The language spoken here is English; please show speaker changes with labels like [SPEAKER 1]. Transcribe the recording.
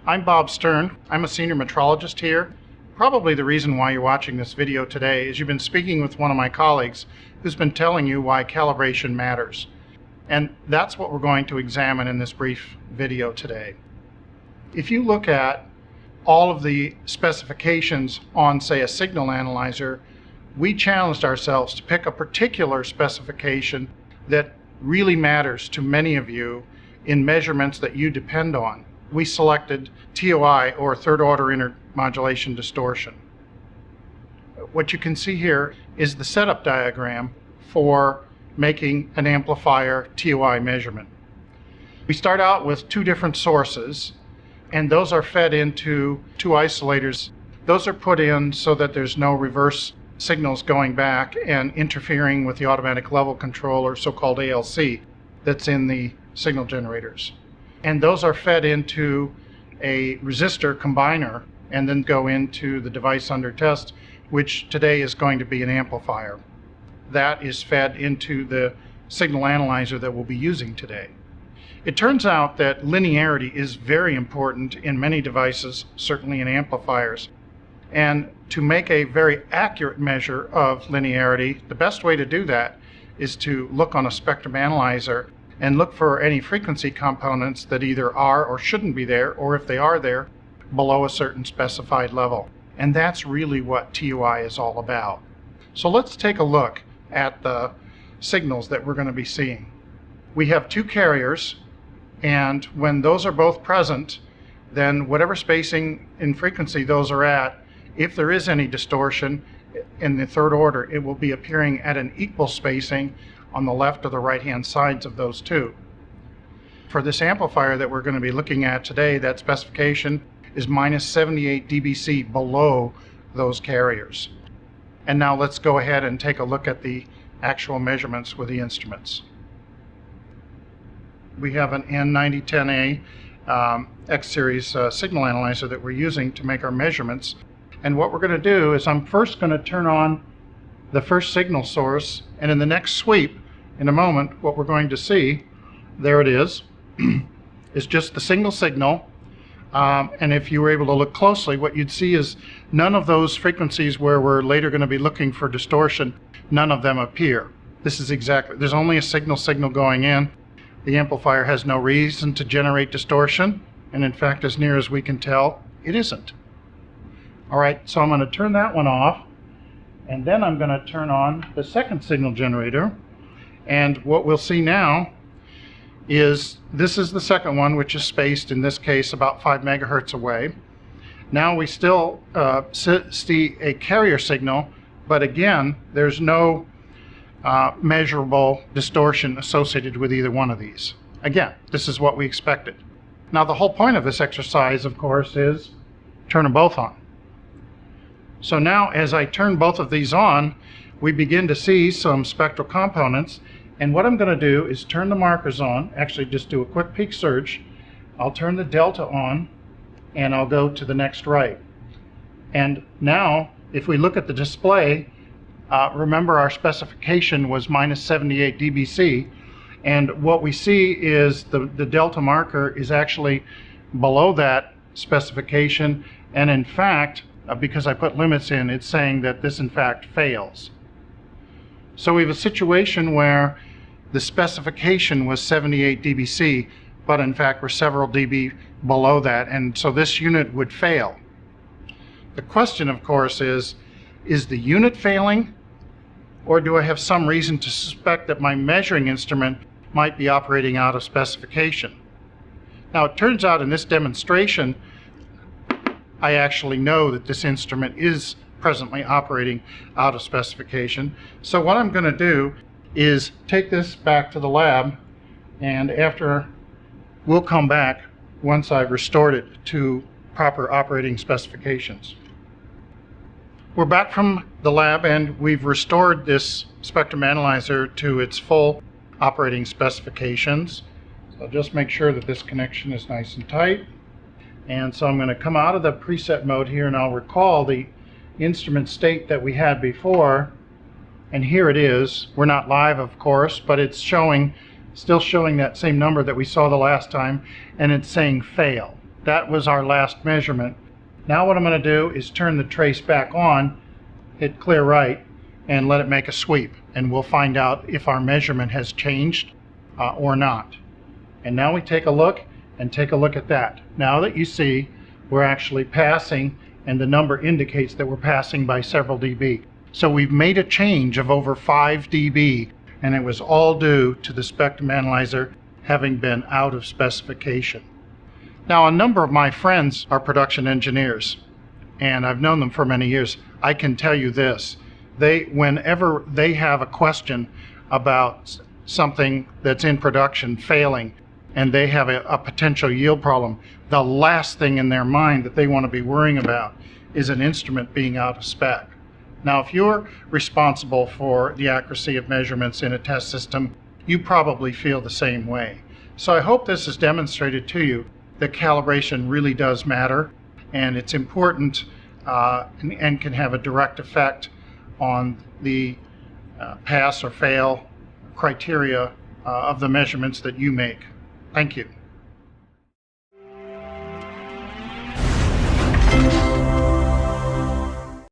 [SPEAKER 1] I'm Bob Stern. I'm a senior metrologist here. Probably the reason why you're watching this video today is you've been speaking with one of my colleagues who's been telling you why calibration matters. And that's what we're going to examine in this brief video today. If you look at all of the specifications on, say, a signal analyzer, we challenged ourselves to pick a particular specification that really matters to many of you in measurements that you depend on. We selected TOI, or third order intermodulation distortion. What you can see here is the setup diagram for making an amplifier TOI measurement. We start out with two different sources, and those are fed into two isolators. Those are put in so that there's no reverse signals going back and interfering with the automatic level control, or so-called ALC, that's in the signal generators. And those are fed into a resistor combiner and then go into the device under test, which today is going to be an amplifier. That is fed into the signal analyzer that we'll be using today. It turns out that linearity is very important in many devices, certainly in amplifiers. And to make a very accurate measure of linearity, the best way to do that is to look on a spectrum analyzer and look for any frequency components that either are or shouldn't be there, or if they are there, below a certain specified level. And that's really what TOI is all about. So let's take a look at the signals that we're going to be seeing. We have two carriers, and when those are both present, then whatever spacing in frequency those are at, if there is any distortion in the third order, it will be appearing at an equal spacing on the left or the right hand sides of those two. For this amplifier that we're going to be looking at today, that specification is minus 78 dBc below those carriers. And now let's go ahead and take a look at the actual measurements with the instruments. We have an N9010A X series signal analyzer that we're using to make our measurements. And what we're going to do is I'm first going to turn on the first signal source, and in the next sweep, in a moment, what we're going to see, there it is just the single signal. And if you were able to look closely, what you'd see is none of those frequencies where we're later going to be looking for distortion, none of them appear. This is exactly, there's only a signal going in. The amplifier has no reason to generate distortion, and in fact, as near as we can tell, it isn't. All right, so I'm going to turn that one off, and then I'm going to turn on the second signal generator. And what we'll see now is this is the second one, which is spaced, in this case, about 5 megahertz away. Now we still see a carrier signal, but again, there's no measurable distortion associated with either one of these. Again, this is what we expected. Now the whole point of this exercise, of course, is turn them both on. So now as I turn both of these on, we begin to see some spectral components. And what I'm going to do is turn the markers on, actually just do a quick peak search. I'll turn the delta on, and I'll go to the next right. And now, if we look at the display, remember our specification was minus 78 dBc, and what we see is the delta marker is actually below that specification, and in fact, because I put limits in, it's saying that this in fact fails. So we have a situation where the specification was 78 dBc, but in fact we're several dB below that, and so this unit would fail. The question, of course, is the unit failing, or do I have some reason to suspect that my measuring instrument might be operating out of specification? Now it turns out in this demonstration, I actually know that this instrument is presently operating out of specification. So what I'm going to do is take this back to the lab, and after we'll come back once I've restored it to proper operating specifications. We're back from the lab, and we've restored this spectrum analyzer to its full operating specifications. So I'll just make sure that this connection is nice and tight. And so I'm going to come out of the preset mode here, and I'll recall the instrument state that we had before, and here it is. We're not live, of course, but it's showing, still showing that same number that we saw the last time, and it's saying fail. That was our last measurement. Now what I'm going to do is turn the trace back on, hit clear right, and let it make a sweep. And we'll find out if our measurement has changed or not. And now we take a look at that. Now that you see we're actually passing, and the number indicates that we're passing by several dB. So we've made a change of over 5 dB, and it was all due to the spectrum analyzer having been out of specification. Now, a number of my friends are production engineers, and I've known them for many years. I can tell you this, whenever they have a question about something that's in production failing, and they have a potential yield problem, the last thing in their mind that they want to be worrying about is an instrument being out of spec. Now, if you're responsible for the accuracy of measurements in a test system, you probably feel the same way. So I hope this has demonstrated to you that calibration really does matter, and it's important and can have a direct effect on the pass or fail criteria of the measurements that you make. Thank you.